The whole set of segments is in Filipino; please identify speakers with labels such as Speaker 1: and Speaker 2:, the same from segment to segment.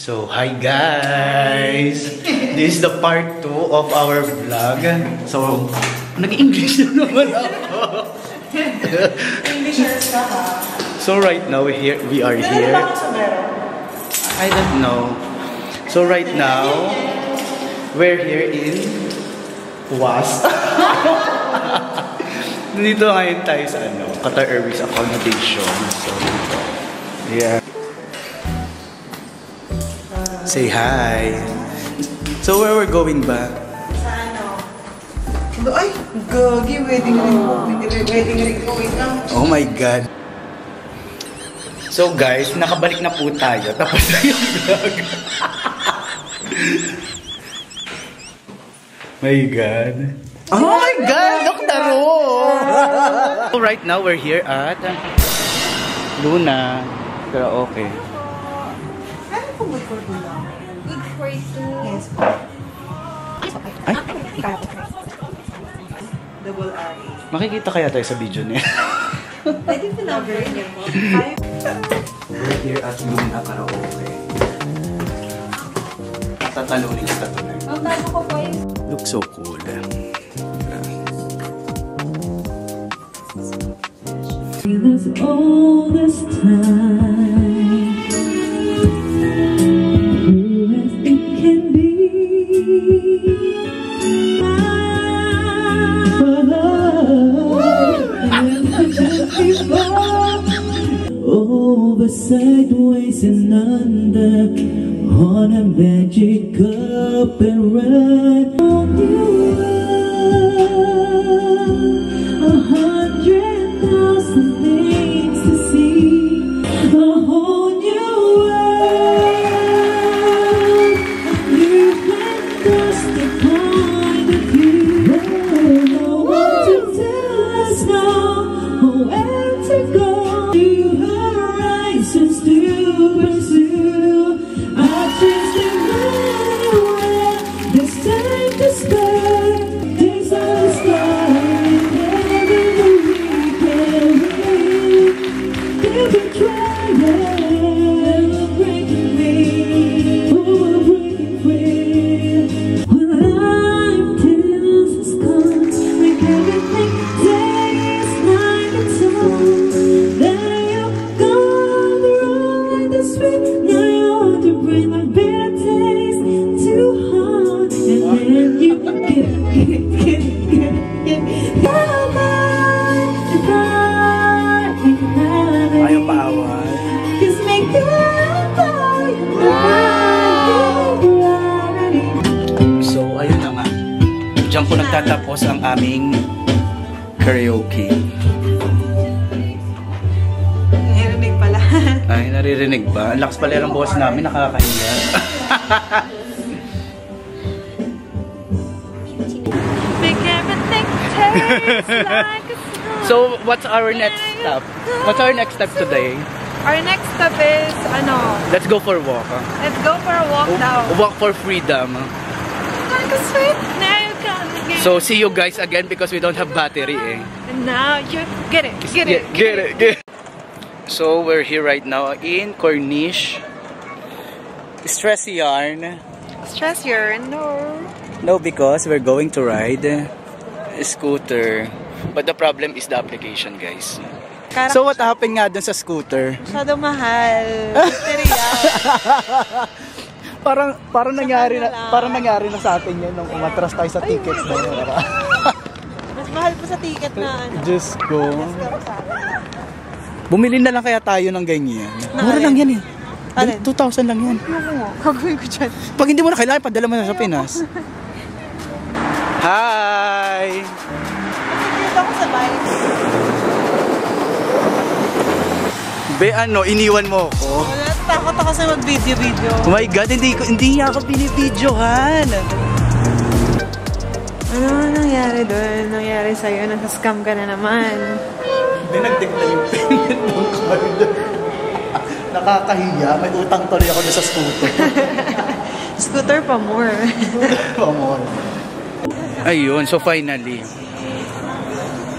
Speaker 1: So, hi guys! This is the part 2 of our vlog. So, nag-English na naman ako.
Speaker 2: Englishers ka ha?
Speaker 1: So, right now, we are here. I don't know. So, right now, we're here in Was. Dito ngayon tayo sa Qatar Airways accommodation. So, yeah. Say hi. So where we're going ba?
Speaker 2: Sa Ay, gagi, wedding ring mo. Wedding ring ko, wait lang.
Speaker 1: Oh my God. So guys, nakabalik na po tayo. Tapos na yung vlog. My God. Oh my God! Dr. Ro! So right now, we're here at Luna Karaoke.
Speaker 2: Ano po good for Luna?
Speaker 3: Good for two.
Speaker 2: Yes.
Speaker 1: Ay?
Speaker 2: Double R.
Speaker 1: Makikita kaya tayo sa video niya.
Speaker 2: Pwede po number niya po.
Speaker 1: We're here at Luna Karaoke. Tatalunin kita tonight.
Speaker 3: Ang bago ko po yung...
Speaker 1: Looks so cool.
Speaker 4: Us all this time, who as it can be. Over, sideways and under, on a magic up and run on you. 100,000 things to see, a whole new world. You can trust the point of view. No one to tell us now where to go. New horizons to pursue. I choose to anywhere. There's time to spare. Days are starting.
Speaker 1: Diyan po nagtatapos ang aming karaoke.
Speaker 2: Naririnig pala.
Speaker 1: Ay, naririnig ba? Ang lakas pala ng boss namin, nakakahiya. So, what's our next step? What's our next step today?
Speaker 2: Our next step is,
Speaker 1: Let's go for a walk.
Speaker 2: let's go for a walk now.
Speaker 1: Walk for freedom.
Speaker 2: Like a sweet. Now you can get
Speaker 1: So, see you guys again because we don't have battery eh.
Speaker 2: And now you get it. Get it.
Speaker 1: Get it. So, we're here right now in Corniche. Stress yarn.
Speaker 2: Stress your no.
Speaker 1: No, because we're going to ride a scooter. But the problem is the application, guys. So, what happened nga dun sa scooter?
Speaker 2: Masyado mahal. Material.
Speaker 1: Parang nangyari na sa atin yun nung umatras tayo sa tickets na yun.
Speaker 2: Mas mahal pa sa ticket na
Speaker 1: Diyos ko. Bumili na lang kaya tayo ng ganyan. Mura lang yan eh. 2,000 lang yan.
Speaker 2: Gagawin ko dyan.
Speaker 1: Pag hindi mo na kailangan, padala mo na sa Pinas. Hi!
Speaker 2: Dito ako sa bike.
Speaker 1: Be, iniwan mo ako.
Speaker 2: Wala, takot ako sa mag-video-video.
Speaker 1: Oh my God, hindi niya ako binibidyohan.
Speaker 2: Ano nangyari doon? Nangyari sa'yo? Nasa-scam ka na naman.
Speaker 1: Dinagdig na yung payment ng card. Nakakahiya. May utang tuloy ako na sa scooter.
Speaker 2: Scooter pa more.
Speaker 1: Pamon. Ayun, so finally.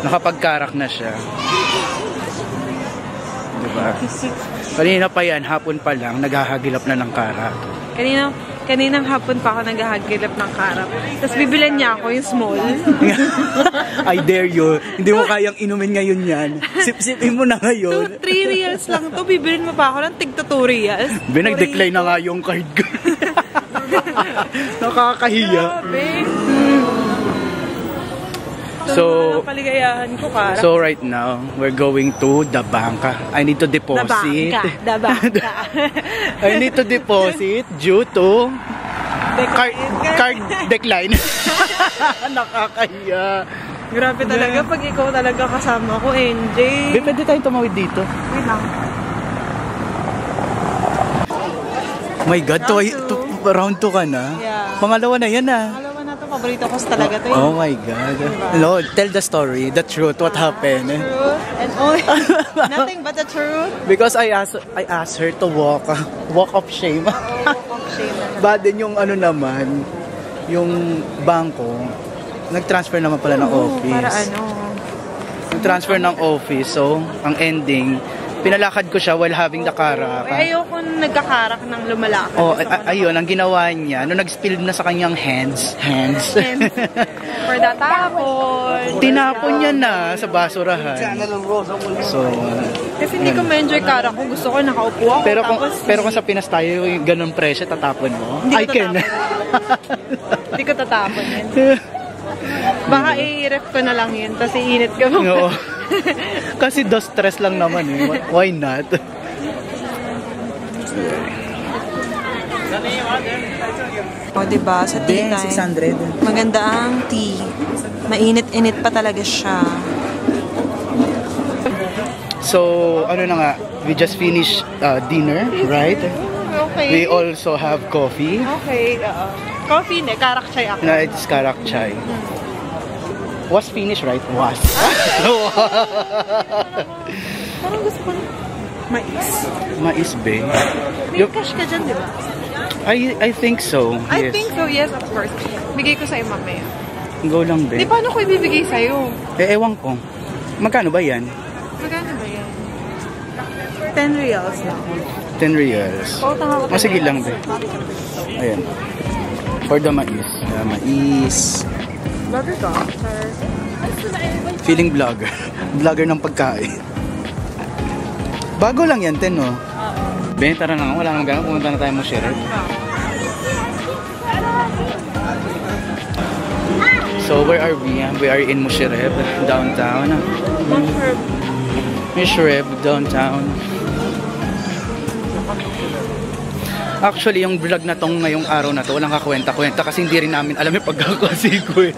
Speaker 1: Nakapagkarak na siya. diba? Kanina pa yan, hapon pa lang, naghahagilap na ng karak.
Speaker 2: Kaninang hapon pa ako naghahagilap ng karap. Tapos bibilan niya ako yung small.
Speaker 1: I dare you. Hindi mo kayang inumin ngayon yan. Sip-sipin mo na ngayon.
Speaker 2: 3 reals lang to. Bibilin mo pa ako ng tig 2 reals.
Speaker 1: Binag-decline na nga yung card ko. Nakakahiya.
Speaker 2: Grabe.
Speaker 1: So,
Speaker 2: paligayahan ko, karap.
Speaker 1: so right now, we're going to the banka. I need to deposit.
Speaker 2: The banka.
Speaker 1: I need to deposit due to card decline. Nakakahiya.
Speaker 2: Grabe talaga pag ikaw talaga kasama ko, NJ.
Speaker 1: Pwede tayong tumawid dito.
Speaker 2: Wait lang.
Speaker 1: My God, round 2 ka na?
Speaker 2: Yeah.
Speaker 1: Pangalawa na yan ah.
Speaker 2: Alam na to, paborito ko talaga to.
Speaker 1: Oh my God. No, tell the story, the truth, what happened.
Speaker 2: Truth and only nothing but the truth.
Speaker 1: Because I asked her to walk of shame. Bad din yung ano naman, yung bangko, nag-transfer naman pala ng office.
Speaker 2: Para ano?
Speaker 1: Nag-transfer ng office, so ang ending, pinalakad ko siya while having the karak.
Speaker 2: Ay, ayoko nagkakarak ng lumalakad.
Speaker 1: Oh, ayun, ang ginawa niya, nung nag-spill na sa kanyang hands.
Speaker 2: For the tapon.
Speaker 1: Tinapon niya na sa basurahan. So,
Speaker 2: Kasi hindi ko ma-enjoy karak ko. Gusto ko nakaupo ako.
Speaker 1: pero kung sa Pinas tayo, yung ganun presyo, tatapon mo.
Speaker 2: Hindi ko
Speaker 1: I can.
Speaker 2: Hindi ko tatapon yun. Baka i-ref ko na lang yun, tapos iinit ko.
Speaker 1: Oo. Kasi do stress lang naman eh. Why not?
Speaker 2: O, diba? Sa tea time.
Speaker 1: 600.
Speaker 2: Maganda ang tea. Mainit-init pa talaga siya.
Speaker 1: So, ano na nga, we just finished dinner, right?
Speaker 2: Okay.
Speaker 1: We also have coffee.
Speaker 2: Okay, coffee, ne? Karak chai ako.
Speaker 1: No, it's karak chai. Was finished, right? Was.
Speaker 2: Parang gusto ko mais.
Speaker 1: Mais be.
Speaker 2: May cash ka dyan, di ba?
Speaker 1: I think so.
Speaker 2: I
Speaker 1: Yes.
Speaker 2: think so, yes, of course. Bigay ko sa'yo mamaya.
Speaker 1: Go lang
Speaker 2: Di,
Speaker 1: be.
Speaker 2: paano ko ibibigay sa'yo?
Speaker 1: Ewan ko. Magkano ba yan?
Speaker 2: Magkano ba yan? 10 reals lang.
Speaker 1: 10 reals.
Speaker 2: Oo, tanga ko.
Speaker 1: Sige lang be. Ayan. For the mais. Mais.
Speaker 2: Vlogger ka?
Speaker 1: Feeling vlogger. Vlogger ng pagkain. Bago lang yan, 10, no? Ben, tara na nga. Wala nang gano'n. Pumunta na tayo mo share. So, where are we? We are in Musharraf, downtown. Musharraf, downtown. Actually, yung vlog na tong ngayong araw na to, walang kakwenta-kwenta kasi hindi rin namin alam yung pagkakasigo eh.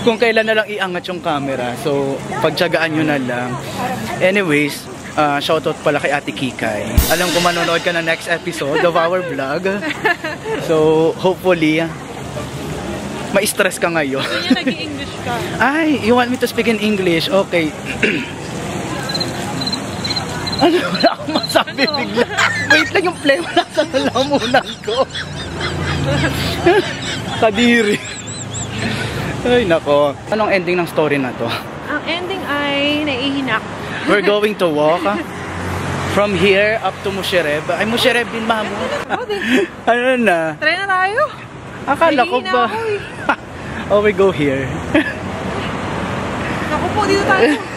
Speaker 1: Kung kailan na lang iangat yung camera. So, pagtsagaan nyo na lang. Anyways, shoutout pala kay Ate Kikay. Alam ko manonood ka na next episode of our vlog. So, hopefully, ma-stress ka ngayon.
Speaker 2: Kanya nag-i-English ka.
Speaker 1: Ay, you want me to speak in English? Okay. Ano, wala akong masabi bigla. Wait lang yung play, wala sa lalamunan ko. Kadiri. Ay, nako. Anong ending ng story na to?
Speaker 2: Ang ending ay naihinak.
Speaker 1: We're going to walk from here up to Musharraf. Ay, Musharraf din, mamo. Ano na?
Speaker 2: Try na tayo.
Speaker 1: Akala ko ba? Oh, we go here.
Speaker 2: Naku po, dito tayo.